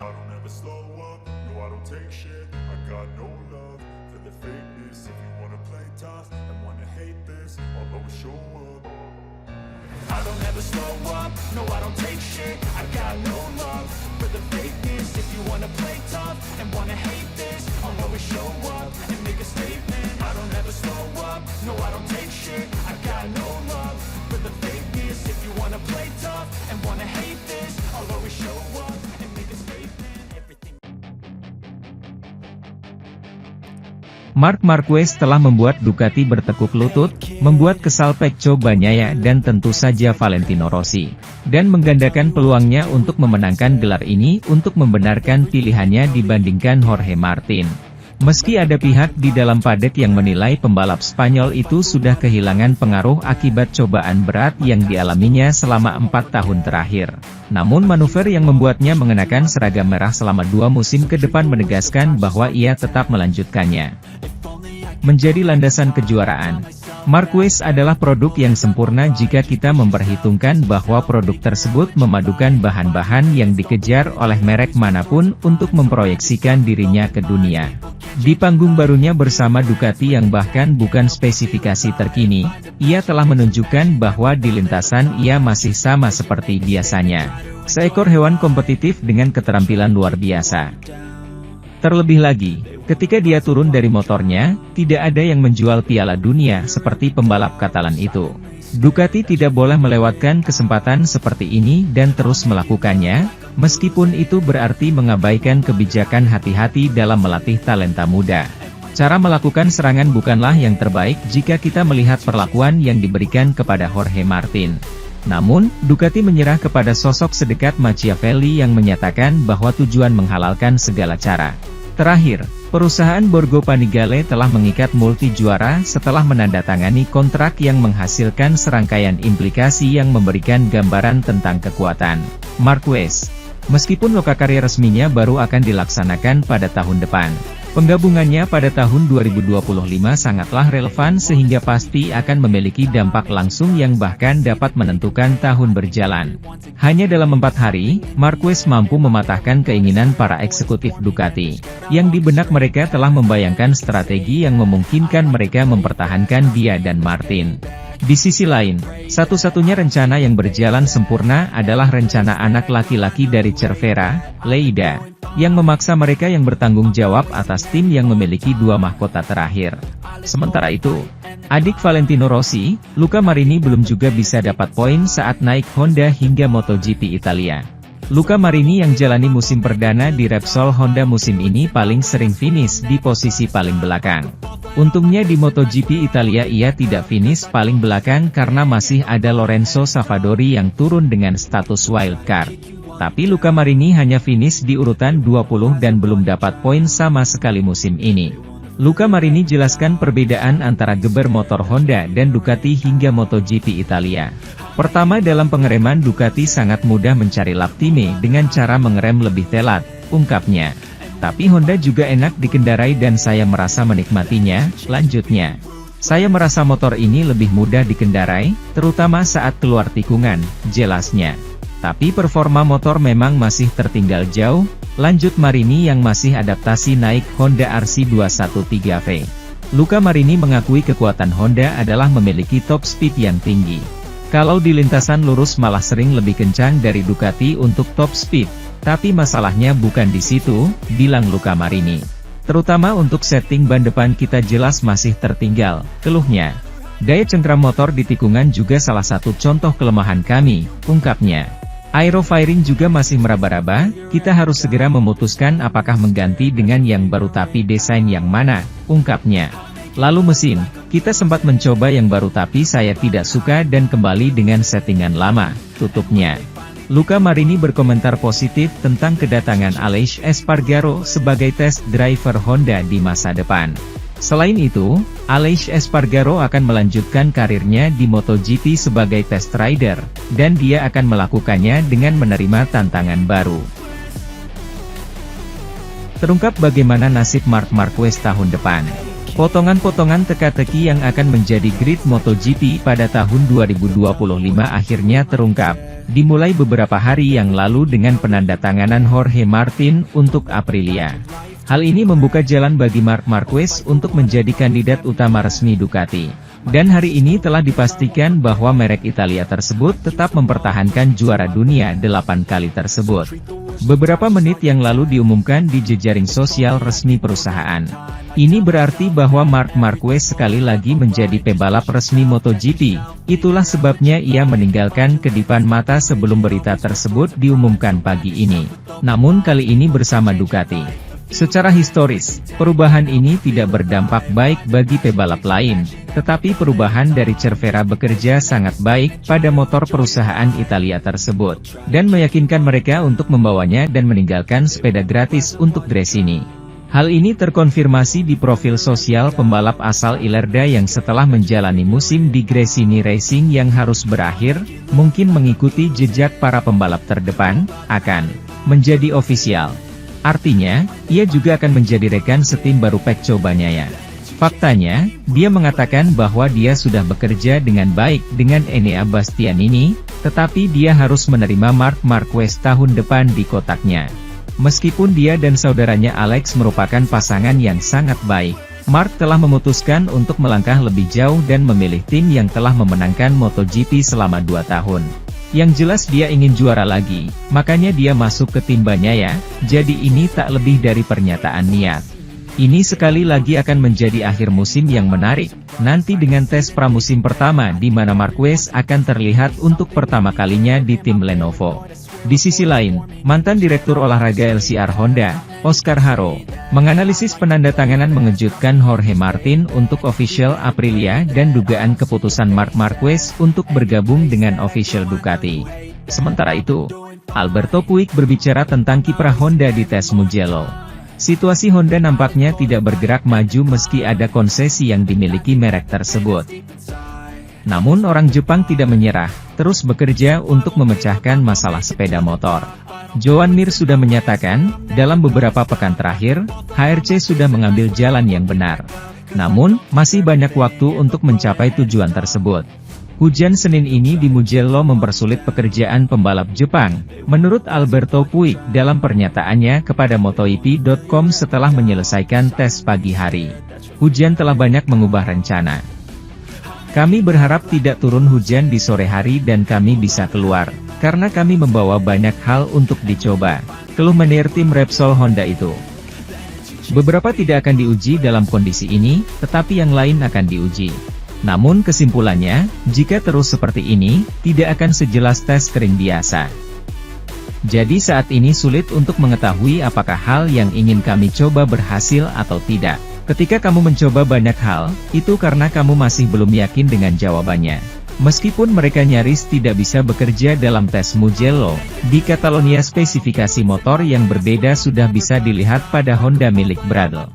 I don't ever slow up, no I don't take shit. I got no love for the fakeness. If you wanna play tough and wanna hate this, I'll always show up. I don't ever slow up, no I don't take shit. I got no love for the fakeness. If you wanna play tough and wanna hate this, I'll always show up and make a statement. I don't ever slow up, no I don't take shit. I got no love for the fakeness. If you wanna play tough and wanna hate this, I'll always show up and make a statement. Everything. Marc Marquez telah membuat Ducati bertekuk lutut, membuat kesal Pecco Bagnaia dan tentu saja Valentino Rossi, dan menggandakan peluangnya untuk memenangkan gelar ini untuk membenarkan pilihannya dibandingkan Jorge Martin. Meski ada pihak di dalam paddock yang menilai pembalap Spanyol itu sudah kehilangan pengaruh akibat cobaan berat yang dialaminya selama 4 tahun terakhir. Namun manuver yang membuatnya mengenakan seragam merah selama 2 musim ke depan menegaskan bahwa ia tetap melanjutkannya. Menjadi landasan kejuaraan. Marquez adalah produk yang sempurna jika kita memperhitungkan bahwa produk tersebut memadukan bahan-bahan yang dikejar oleh merek manapun untuk memproyeksikan dirinya ke dunia. Di panggung barunya bersama Ducati yang bahkan bukan spesifikasi terkini, ia telah menunjukkan bahwa di lintasan ia masih sama seperti biasanya. Seekor hewan kompetitif dengan keterampilan luar biasa. Terlebih lagi, ketika dia turun dari motornya, tidak ada yang menjual piala dunia seperti pembalap Katalan itu. Ducati tidak boleh melewatkan kesempatan seperti ini dan terus melakukannya, meskipun itu berarti mengabaikan kebijakan hati-hati dalam melatih talenta muda. Cara melakukan serangan bukanlah yang terbaik jika kita melihat perlakuan yang diberikan kepada Jorge Martin. Namun, Ducati menyerah kepada sosok sedekat Machiavelli yang menyatakan bahwa tujuan menghalalkan segala cara. Terakhir, perusahaan Borgo Panigale telah mengikat multi juara setelah menandatangani kontrak yang menghasilkan serangkaian implikasi yang memberikan gambaran tentang kekuatan Marquez. Meskipun lokakarya resminya baru akan dilaksanakan pada tahun depan, penggabungannya pada tahun 2025 sangatlah relevan sehingga pasti akan memiliki dampak langsung yang bahkan dapat menentukan tahun berjalan. Hanya dalam 4 hari, Marquez mampu mematahkan keinginan para eksekutif Ducati, yang di benak mereka telah membayangkan strategi yang memungkinkan mereka mempertahankan dia dan Martin. Di sisi lain, satu-satunya rencana yang berjalan sempurna adalah rencana anak laki-laki dari Cervera, Lleida, yang memaksa mereka yang bertanggung jawab atas tim yang memiliki 2 mahkota terakhir. Sementara itu, adik Valentino Rossi, Luca Marini belum juga bisa dapat poin saat naik Honda hingga MotoGP Italia. Luca Marini yang jalani musim perdana di Repsol Honda musim ini paling sering finish di posisi paling belakang. Untungnya di MotoGP Italia ia tidak finish paling belakang karena masih ada Lorenzo Savadori yang turun dengan status wildcard. Tapi Luca Marini hanya finish di urutan 20 dan belum dapat poin sama sekali musim ini. Luca Marini jelaskan perbedaan antara geber motor Honda dan Ducati hingga MotoGP Italia. Pertama, dalam pengereman Ducati sangat mudah mencari lap time dengan cara mengerem lebih telat, ungkapnya. Tapi Honda juga enak dikendarai dan saya merasa menikmatinya, lanjutnya. Saya merasa motor ini lebih mudah dikendarai, terutama saat keluar tikungan, jelasnya. Tapi performa motor memang masih tertinggal jauh, lanjut Marini yang masih adaptasi naik Honda RC213V. Luca Marini mengakui kekuatan Honda adalah memiliki top speed yang tinggi. Kalau di lintasan lurus malah sering lebih kencang dari Ducati untuk top speed, tapi masalahnya bukan di situ, bilang Luca Marini. Terutama untuk setting ban depan kita jelas masih tertinggal, keluhnya. Daya cengkram motor di tikungan juga salah satu contoh kelemahan kami, ungkapnya. Aerofiring juga masih meraba-raba, kita harus segera memutuskan apakah mengganti dengan yang baru tapi desain yang mana, ungkapnya. Lalu mesin, kita sempat mencoba yang baru tapi saya tidak suka dan kembali dengan settingan lama, tutupnya. Luca Marini berkomentar positif tentang kedatangan Aleix Espargaro sebagai test driver Honda di masa depan. Selain itu, Aleix Espargaro akan melanjutkan karirnya di MotoGP sebagai test rider, dan dia akan melakukannya dengan menerima tantangan baru. Terungkap bagaimana nasib Marc Marquez tahun depan. Potongan-potongan teka-teki yang akan menjadi grid MotoGP pada tahun 2025 akhirnya terungkap, dimulai beberapa hari yang lalu dengan penandatanganan Jorge Martin untuk Aprilia. Hal ini membuka jalan bagi Marc Marquez untuk menjadi kandidat utama resmi Ducati. Dan hari ini telah dipastikan bahwa merek Italia tersebut tetap mempertahankan juara dunia 8 kali tersebut. Beberapa menit yang lalu diumumkan di jejaring sosial resmi perusahaan. Ini berarti bahwa Marc Marquez sekali lagi menjadi pebalap resmi MotoGP. Itulah sebabnya ia meninggalkan kedipan mata sebelum berita tersebut diumumkan pagi ini. Namun kali ini bersama Ducati. Secara historis, perubahan ini tidak berdampak baik bagi pebalap lain, tetapi perubahan dari Cervera bekerja sangat baik pada motor perusahaan Italia tersebut, dan meyakinkan mereka untuk membawanya dan meninggalkan sepeda gratis untuk Gresini. Hal ini terkonfirmasi di profil sosial pembalap asal Ilerda yang setelah menjalani musim di Gresini Racing yang harus berakhir, mungkin mengikuti jejak para pembalap terdepan, akan menjadi ofisial. Artinya, ia juga akan menjadi rekan setim baru Pecco Bagnaia. Faktanya, dia mengatakan bahwa dia sudah bekerja dengan baik dengan Enea Bastianini, tetapi dia harus menerima Marc Marquez tahun depan di kotaknya. Meskipun dia dan saudaranya Alex merupakan pasangan yang sangat baik, Marc telah memutuskan untuk melangkah lebih jauh dan memilih tim yang telah memenangkan MotoGP selama 2 tahun. Yang jelas dia ingin juara lagi, makanya dia masuk ke tim Bagnaia, jadi ini tak lebih dari pernyataan niat. Ini sekali lagi akan menjadi akhir musim yang menarik, nanti dengan tes pramusim pertama di mana Marquez akan terlihat untuk pertama kalinya di tim Lenovo. Di sisi lain, mantan Direktur Olahraga LCR Honda, Oscar Haro, menganalisis penandatanganan mengejutkan Jorge Martin untuk official Aprilia dan dugaan keputusan Marc Marquez untuk bergabung dengan official Ducati. Sementara itu, Alberto Puig berbicara tentang kiprah Honda di tes Mugello. Situasi Honda nampaknya tidak bergerak maju meski ada konsesi yang dimiliki merek tersebut. Namun orang Jepang tidak menyerah, terus bekerja untuk memecahkan masalah sepeda motor. Joan Mir sudah menyatakan, dalam beberapa pekan terakhir, HRC sudah mengambil jalan yang benar. Namun, masih banyak waktu untuk mencapai tujuan tersebut. Hujan Senin ini di Mugello mempersulit pekerjaan pembalap Jepang, menurut Alberto Puig dalam pernyataannya kepada MotoGP.com setelah menyelesaikan tes pagi hari. Hujan telah banyak mengubah rencana. Kami berharap tidak turun hujan di sore hari dan kami bisa keluar, karena kami membawa banyak hal untuk dicoba, keluh menir tim Repsol Honda itu. Beberapa tidak akan diuji dalam kondisi ini, tetapi yang lain akan diuji. Namun kesimpulannya, jika terus seperti ini, tidak akan sejelas tes kering biasa. Jadi saat ini sulit untuk mengetahui apakah hal yang ingin kami coba berhasil atau tidak. Ketika kamu mencoba banyak hal, itu karena kamu masih belum yakin dengan jawabannya. Meskipun mereka nyaris tidak bisa bekerja dalam tes Mugello, di Catalonia spesifikasi motor yang berbeda sudah bisa dilihat pada Honda milik Bradle.